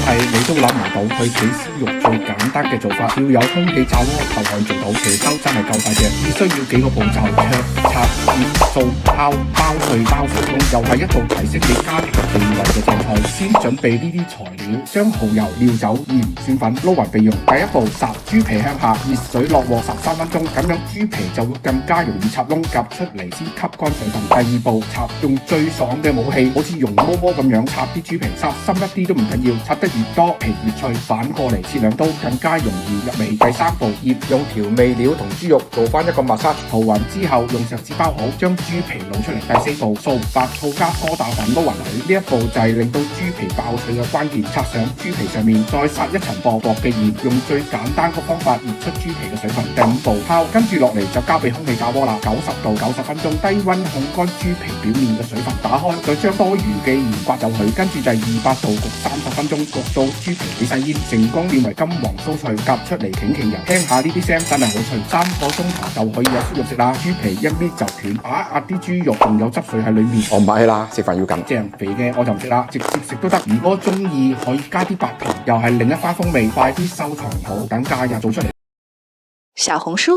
係你都諗唔到去起燒肉最簡單嘅做法，要有空氣炸鍋就可以做到。茄汁真係夠快嘅，只需要幾個步驟：灼、拆、醃、掃、烤、包碎、包水鬆，又係一道提升你家庭地位嘅正菜。先準備呢啲材料，將蠔油、料酒、鹽、蒜粉撈勻備用。第一步，烚豬皮向下，熱水落鑊13分鐘，咁樣豬皮就會更加容易插窿，夾出嚟先吸乾水分。第二步，插用最爽嘅武器，好似容嬤嬤咁樣插啲豬皮，插深一啲都唔緊要，插得越多皮越脆。反過嚟切兩刀，更加容易入味。第三步，醃用調味料同豬肉做翻一個密沙，塗勻之後用錫紙包好，將豬皮攞出嚟。第四步，掃白醋加哥打粉撈勻佢，呢一步就係令到豬皮爆脆嘅關鍵。插上豬皮上面，再撒一層薄薄嘅鹽，用最簡單嘅方法熱出豬皮嘅水分。第五步，烤，跟住落嚟就交俾空氣炸鍋啦，90度90分鐘，低溫烘乾豬皮表面嘅水分，打開再將多餘嘅鹽刮走佢，跟住就係200度焗30分鐘，焗到豬皮起晒煙，成功變為金黃酥脆，夾出嚟勁油，聽下呢啲聲真係好脆，3個鐘頭就可以有燒肉食啦。豬皮一搣就斷，壓啲豬肉仲有汁水喺裏面，我唔客氣啦，食飯要緊。正肥嘅我就唔食啦，直接食都得。如果中意可以加啲白糖，又係另一番風味。快啲收藏好，等假日做出嚟。小紅書